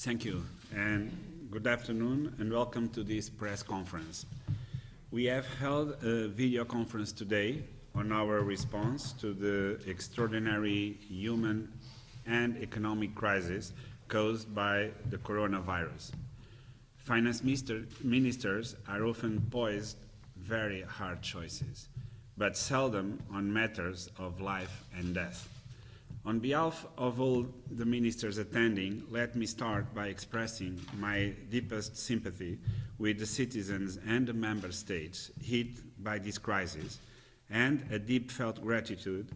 Thank you, and good afternoon, and welcome to this press conference. We have held a video conference today on our response to the extraordinary human and economic crisis caused by the coronavirus. Finance ministers are often poised very hard choices, but seldom on matters of life and death. On behalf of all the ministers attending, let me start by expressing my deepest sympathy with the citizens and the member states hit by this crisis, and a deep felt gratitude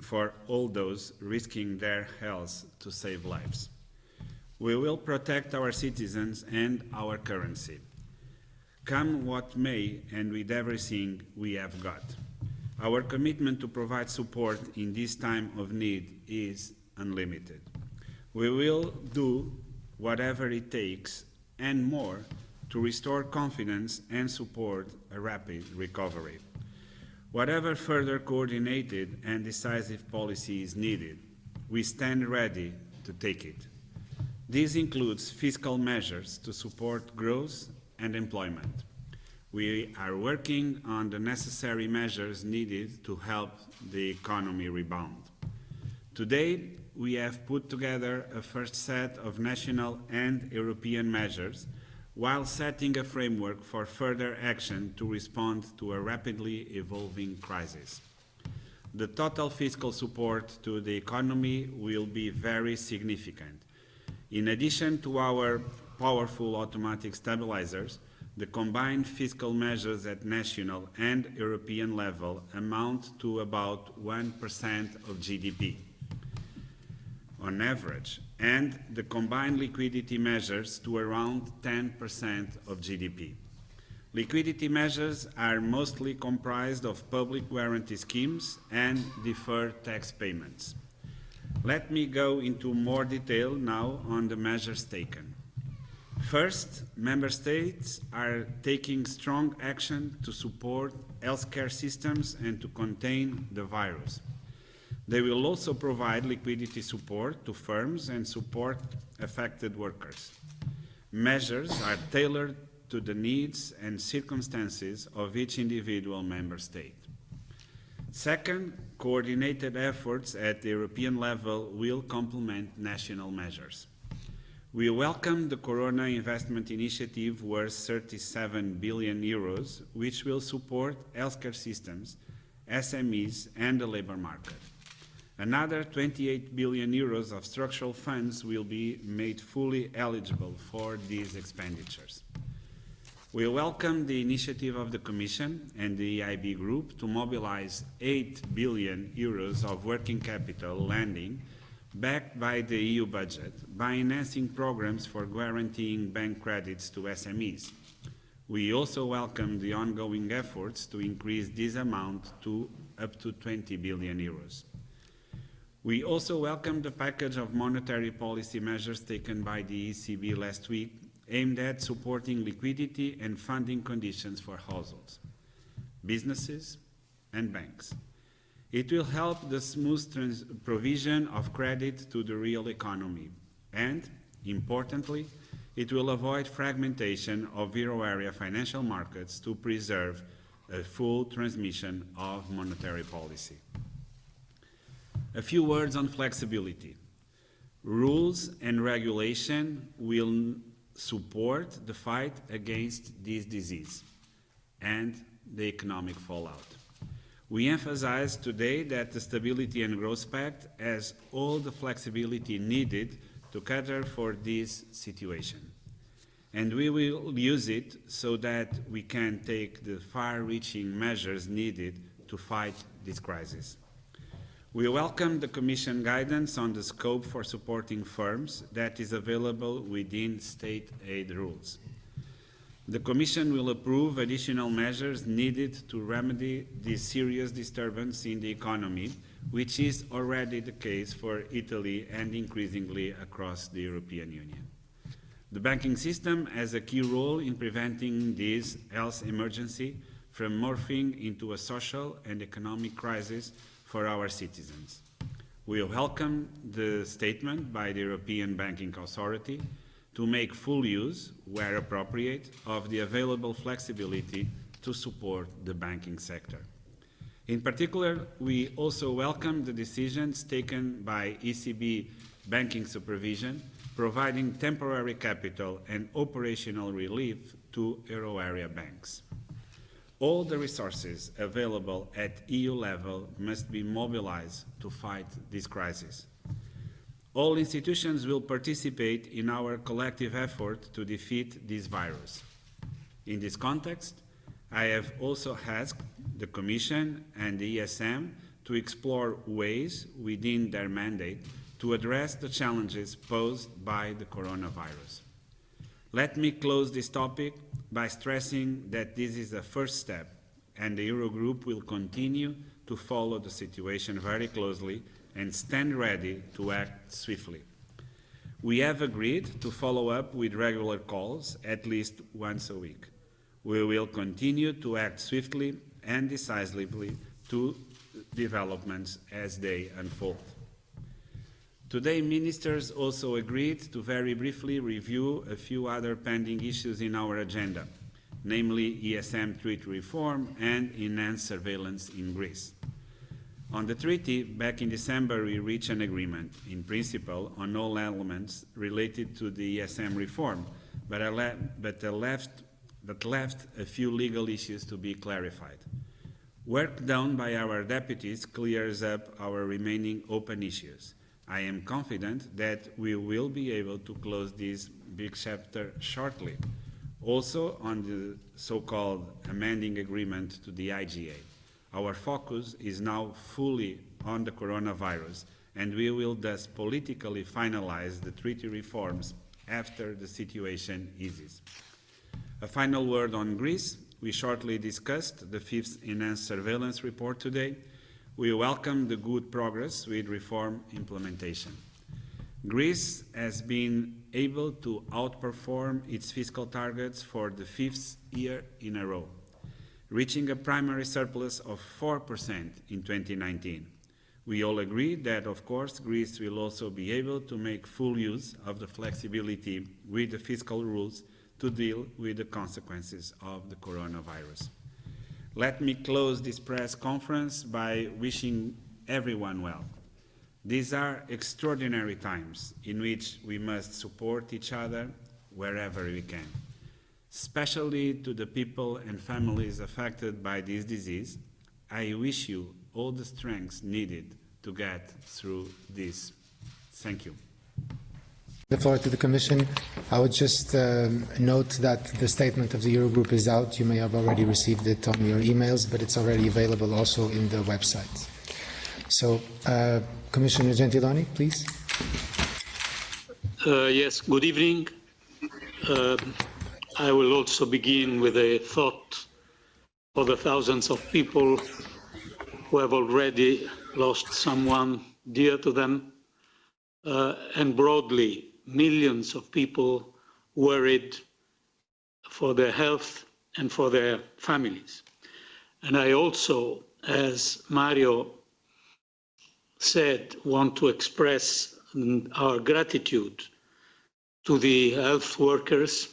for all those risking their health to save lives. We will protect our citizens and our currency, come what may, and with everything we have got. Our commitment to provide support in this time of need is unlimited. We will do whatever it takes and more to restore confidence and support a rapid recovery. Whatever further coordinated and decisive policy is needed, we stand ready to take it. This includes fiscal measures to support growth and employment. We are working on the necessary measures needed to help the economy rebound. Today, we have put together a first set of national and European measures while setting a framework for further action to respond to a rapidly evolving crisis. The total fiscal support to the economy will be very significant. In addition to our powerful automatic stabilizers, the combined fiscal measures at national and European level amount to about 1% of GDP on average, and the combined liquidity measures to around 10% of GDP. Liquidity measures are mostly comprised of public guarantee schemes and deferred tax payments. Let me go into more detail now on the measures taken. First, member states are taking strong action to support healthcare systems and to contain the virus. They will also provide liquidity support to firms and support affected workers. Measures are tailored to the needs and circumstances of each individual member state. Second, coordinated efforts at the European level will complement national measures. We welcome the Corona Investment Initiative worth 37 billion euros, which will support healthcare systems, SMEs, and the labor market. Another 28 billion euros of structural funds will be made fully eligible for these expenditures. We welcome the initiative of the Commission and the EIB Group to mobilize 8 billion euros of working capital lending backed by the EU budget by enhancing programs for guaranteeing bank credits to SMEs. We also welcome the ongoing efforts to increase this amount to up to 20 billion euros. We also welcome the package of monetary policy measures taken by the ECB last week aimed at supporting liquidity and funding conditions for households, businesses, and banks. It will help the smooth provision of credit to the real economy and, importantly, it will avoid fragmentation of euro area financial markets to preserve a full transmission of monetary policy. A few words on flexibility. Rules and regulation will support the fight against this disease and the economic fallout. We emphasize today that the Stability and Growth Pact has all the flexibility needed to cater for this situation. And we will use it so that we can take the far-reaching measures needed to fight this crisis. We welcome the Commission guidance on the scope for supporting firms that is available within state aid rules. The Commission will approve additional measures needed to remedy this serious disturbance in the economy, which is already the case for Italy and increasingly across the European Union. The banking system has a key role in preventing this health emergency from morphing into a social and economic crisis for our citizens. We welcome the statement by the European Banking Authority to make full use, where appropriate, of the available flexibility to support the banking sector. In particular, we also welcome the decisions taken by ECB banking supervision, providing temporary capital and operational relief to euro area banks. All the resources available at EU level must be mobilized to fight this crisis. All institutions will participate in our collective effort to defeat this virus. In this context, I have also asked the Commission and the ESM to explore ways within their mandate to address the challenges posed by the coronavirus. Let me close this topic by stressing that this is a first step, and the Eurogroup will continue to follow the situation very closely and stand ready to act swiftly. We have agreed to follow up with regular calls at least once a week. We will continue to act swiftly and decisively to developments as they unfold. Today, ministers also agreed to very briefly review a few other pending issues in our agenda, namely ESM treaty reform and enhanced surveillance in Greece. On the treaty, back in December, we reached an agreement, in principle, on all elements related to the ESM reform, but left a few legal issues to be clarified. Work done by our deputies clears up our remaining open issues. I am confident that we will be able to close this big chapter shortly. Also, on the so-called amending agreement to the IGA, our focus is now fully on the coronavirus, and we will thus politically finalize the treaty reforms after the situation eases. A final word on Greece. We shortly discussed the fifth enhanced surveillance report today. We welcome the good progress with reform implementation. Greece has been able to outperform its fiscal targets for the fifth year in a row, reaching a primary surplus of 4% in 2019. We all agree that, of course, Greece will also be able to make full use of the flexibility with the fiscal rules to deal with the consequences of the coronavirus. Let me close this press conference by wishing everyone well. These are extraordinary times in which we must support each other wherever we can. Especially to the people and families affected by this disease, I wish you all the strength needed to get through this. Thank you. The floor to the Commission. I would just note that the statement of the Eurogroup is out. You may have already received it on your emails, but it's already available also in the website. So, Commissioner Gentiloni, please. Yes, good evening. I will also begin with a thought for the thousands of people who have already lost someone dear to them, and broadly, millions of people worried for their health and for their families. And I also, as Mario said, want to express our gratitude to the health workers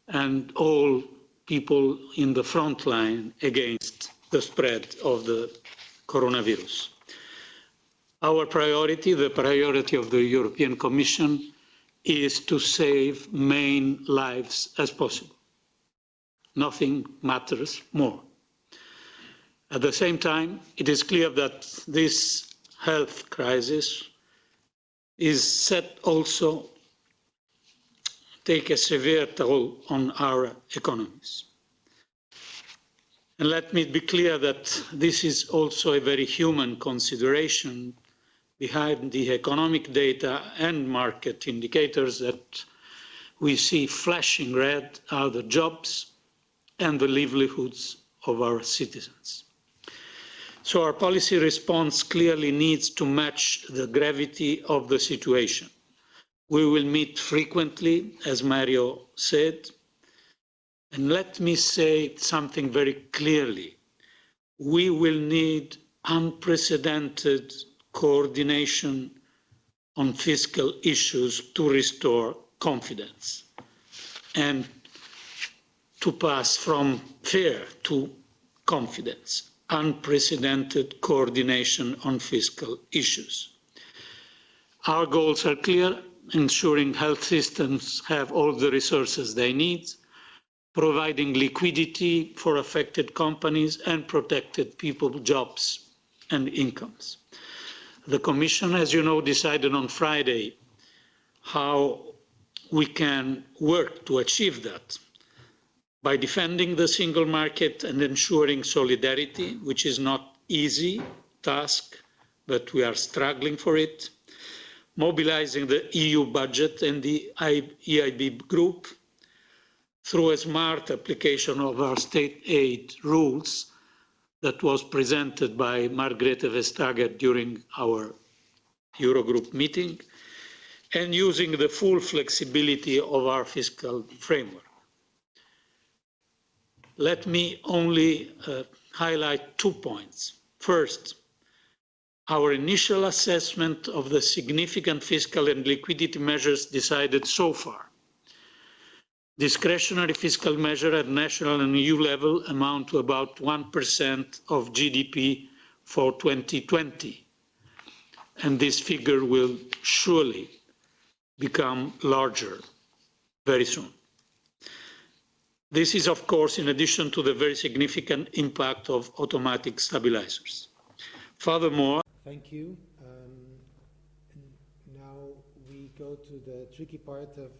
and all people in the front line against the spread of the coronavirus. Our priority, the priority of the European Commission, is to save many lives as possible. Nothing matters more. At the same time, it is clear that this health crisis is set also take a severe toll on our economies. And let me be clear that this is also a very human consideration behind the economic data and market indicators that we see flashing red are the jobs and the livelihoods of our citizens. So our policy response clearly needs to match the gravity of the situation. We will meet frequently, as Mario said, and let me say something very clearly. We will need unprecedented coordination on fiscal issues to restore confidence and to pass from fear to confidence, unprecedented coordination on fiscal issues. Our goals are clear: ensuring health systems have all the resources they need, providing liquidity for affected companies and protected people's jobs and incomes. The Commission, as you know, decided on Friday how we can work to achieve that by defending the single market and ensuring solidarity, which is not an easy task, but we are struggling for it, mobilizing the EU budget and the EIB group through a smart application of our state aid rules that was presented by Margrethe Vestager during our Eurogroup meeting, and using the full flexibility of our fiscal framework. Let me only highlight 2 points. First, our initial assessment of the significant fiscal and liquidity measures decided so far. Discretionary fiscal measures at national and EU level amount to about 1% of GDP for 2020. And this figure will surely become larger very soon. This is, of course, in addition to the very significant impact of automatic stabilizers. Furthermore, thank you. Now we go to the tricky part of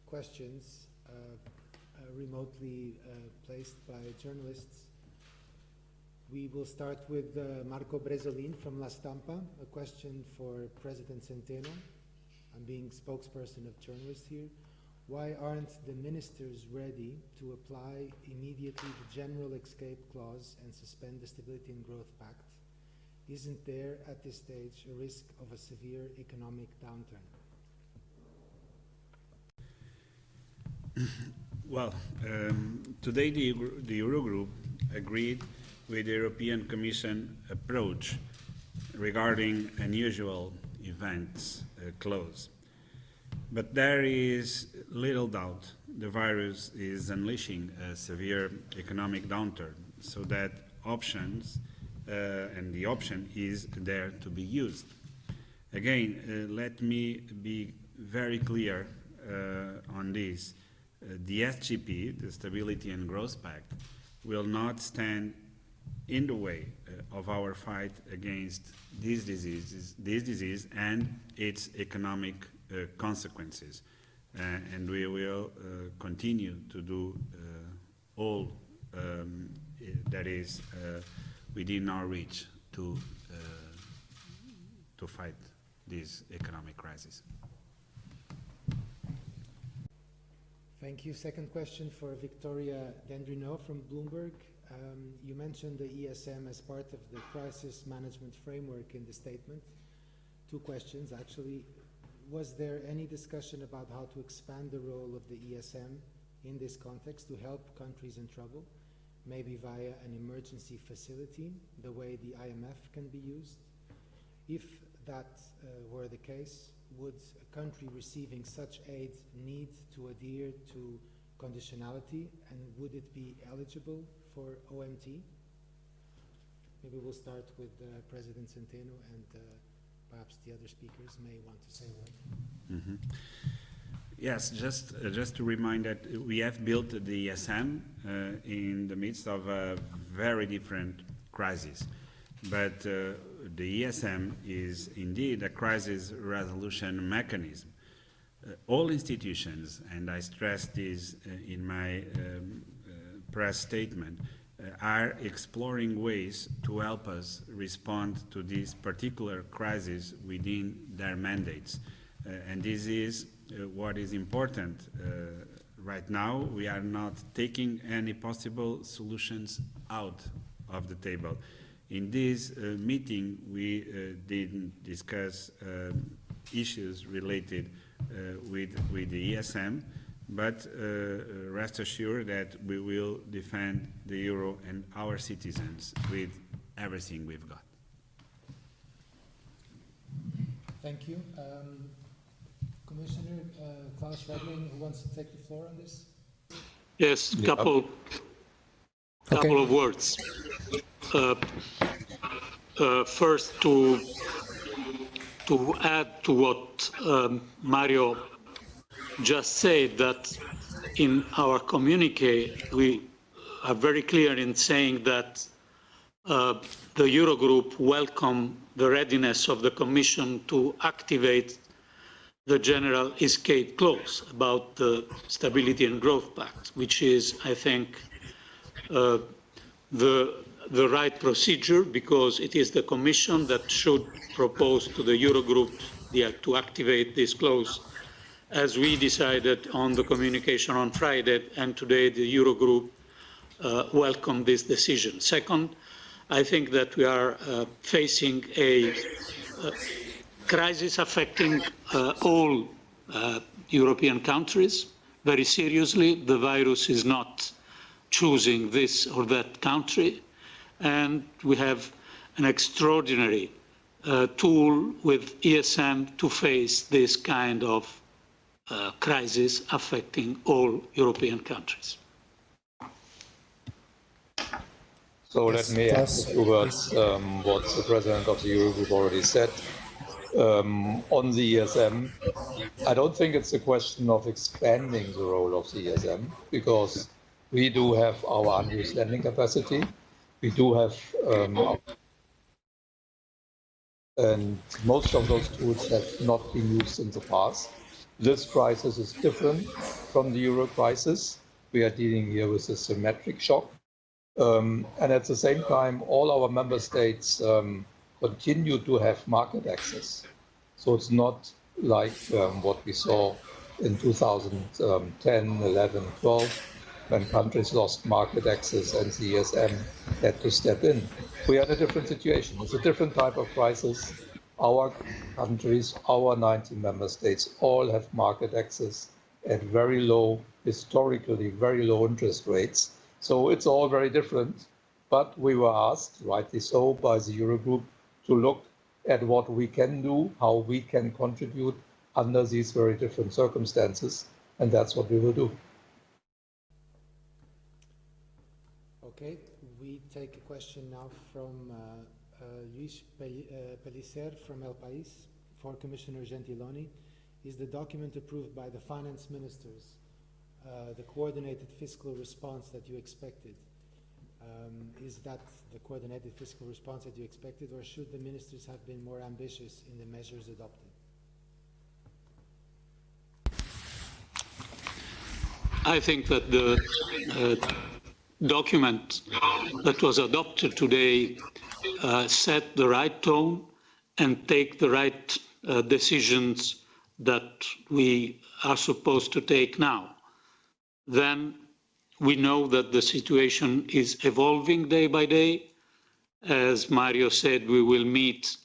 questions remotely placed by journalists. We will start with Marco Bresolin from La Stampa, a question for President Centeno. I'm being spokesperson of journalists here. Why aren't the ministers ready to apply immediately the general escape clause and suspend the Stability and Growth Pact? Isn't there at this stage a risk of a severe economic downturn? Well, today the Eurogroup agreed with the European Commission approach regarding unusual events clause. But there is little doubt the virus is unleashing a severe economic downturn, so that options, and the option is there to be used. Again, let me be very clear on this. The SGP, the Stability and Growth Pact, will not stand in the way of our fight against this disease and its economic consequences. And we will continue to do all that is within our reach to fight this economic crisis. Thank you. Second question for Victoria Dendrineau from Bloomberg. You mentioned the ESM as part of the crisis management framework in the statement. 2 questions, actually. Was there any discussion about how to expand the role of the ESM in this context to help countries in trouble, maybe via an emergency facility, the way the IMF can be used? If that were the case, would a country receiving such aid need to adhere to conditionality, and would it be eligible for OMT? Maybe we'll start with President Centeno, and perhaps the other speakers may want to say a word. Mm-hmm. Yes, just to remind that we have built the ESM in the midst of a very different crisis. But the ESM is indeed a crisis resolution mechanism. All institutions, and I stressed this in my press statement, are exploring ways to help us respond to this particular crisis within their mandates. And this is what is important. Right now, we are not taking any possible solutions out of the table. In this meeting, we didn't discuss issues related with the ESM, but rest assured that we will defend the euro and our citizens with everything we've got. Thank you. Commissioner Klaus Régling, who wants to take the floor on this? Yes, couple of words. First, to add to what Mario just said, that in our communique, we are very clear in saying that the Eurogroup welcomed the readiness of the Commission to activate the general escape clause about the Stability and Growth Pact, which is, I think, the right procedure, because it is the Commission that should propose to the Eurogroup to activate this clause, as we decided on the communication on Friday, and today the Eurogroup welcomed this decision. Second, I think that we are facing a crisis affecting all European countries very seriously. The virus is not choosing this or that country, and we have an extraordinary tool with ESM to face this kind of crisis affecting all European countries. So let me add a few words what the President of the Eurogroup already said. On the ESM, I don't think it's a question of expanding the role of the ESM, because we do have our unused lending capacity. We do have, and most of those tools have not been used in the past. This crisis is different from the Euro crisis. We are dealing here with a symmetric shock. And at the same time, all our member states continue to have market access. So it's not like what we saw in 2010, 11, 12, when countries lost market access and the ESM had to step in. We are in a different situation. It's a different type of crisis. Our countries, our 19 member states, all have market access at very low, historically very low interest rates. So it's all very different. But we were asked, rightly so, by the Eurogroup to look at what we can do, how we can contribute under these very different circumstances. And that's what we will do. Okay, we take a question now from Luis Pellicer from El País for Commissioner Gentiloni. Is the document approved by the finance ministers the coordinated fiscal response that you expected? Is that the coordinated fiscal response that you expected, or should the ministers have been more ambitious in the measures adopted? I think that the document that was adopted today set the right tone and take the right decisions that we are supposed to take now. Then we know that the situation is evolving day by day. As Mario said, we will meet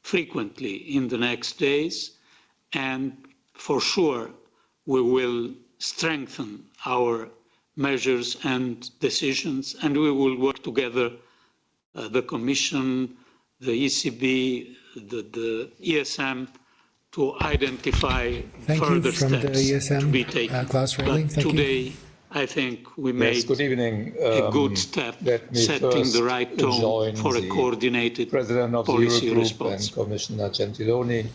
frequently in the next days, and for sure we will strengthen our measures and decisions, and we will work together, the Commission, the ECB, the ESM, to identify further steps to be taken. Klaus Régling, but today, I think we made a good step, setting the right tone for a coordinated President of policy the Eurogroup response. and Commissioner Gentiloni,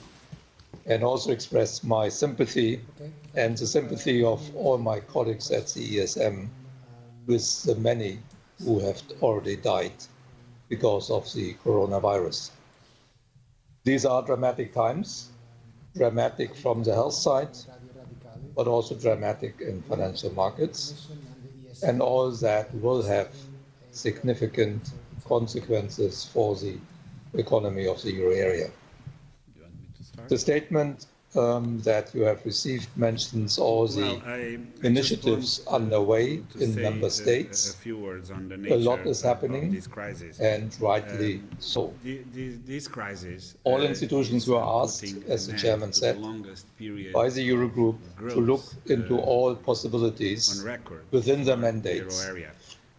and also express my sympathy and the sympathy of all my colleagues at the ESM with the many who have already died because of the coronavirus. These are dramatic times, dramatic from the health side, but also dramatic in financial markets, and all that will have significant consequences for the economy of the euro area. The statement that you have received mentions all the initiatives underway in member states. A lot is happening, and rightly so. This crisis, all institutions were asked, as the chairman said, by the Eurogroup to look into all possibilities within their mandates,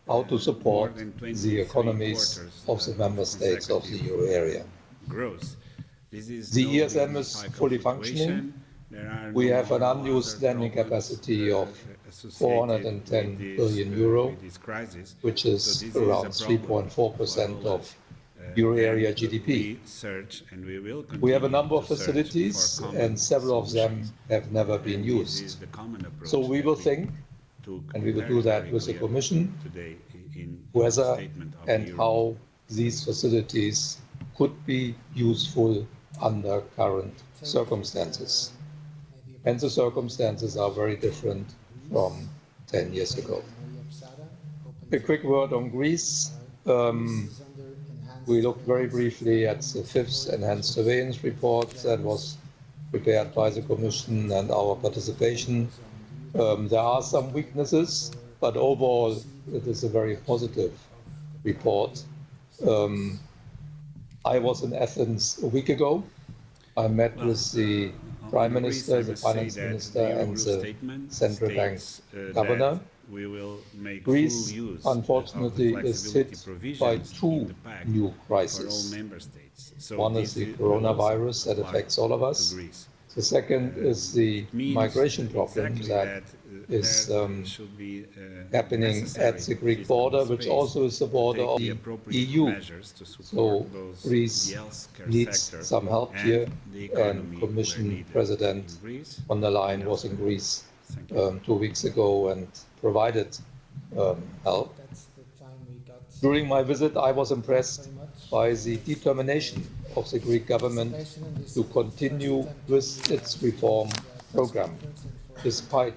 how to support the economies of the member states of the euro area. The ESM is fully functioning. We have an unused lending capacity of 410 billion euro, which is around 3.4% of euro area GDP. We have a number of facilities, and several of them have never been used. So we will think, and we will do that with the Commission, whether and how these facilities could be useful under current circumstances. And the circumstances are very different from 10 years ago. A quick word on Greece. We looked very briefly at the fifth enhanced surveillance report that was prepared by the Commission and our participation. There are some weaknesses, but overall it is a very positive report. I was in Athens a week ago. I met with the Prime Minister, the Finance Minister, and the Central Bank Governor. Greece, unfortunately, is hit by two new crises. One is the coronavirus that affects all of us. The second is the migration problem that is happening at the Greek border, which also is the border of the EU. So Greece needs some help here, and Commission President von der Leyen was in Greece 2 weeks ago and provided help. During my visit, I was impressed by the determination of the Greek government to continue with its reform program, despite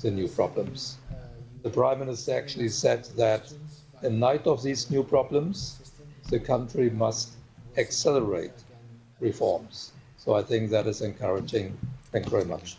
the new problems. The Prime Minister actually said that in light of these new problems, the country must accelerate reforms. So I think that is encouraging. Thank you very much.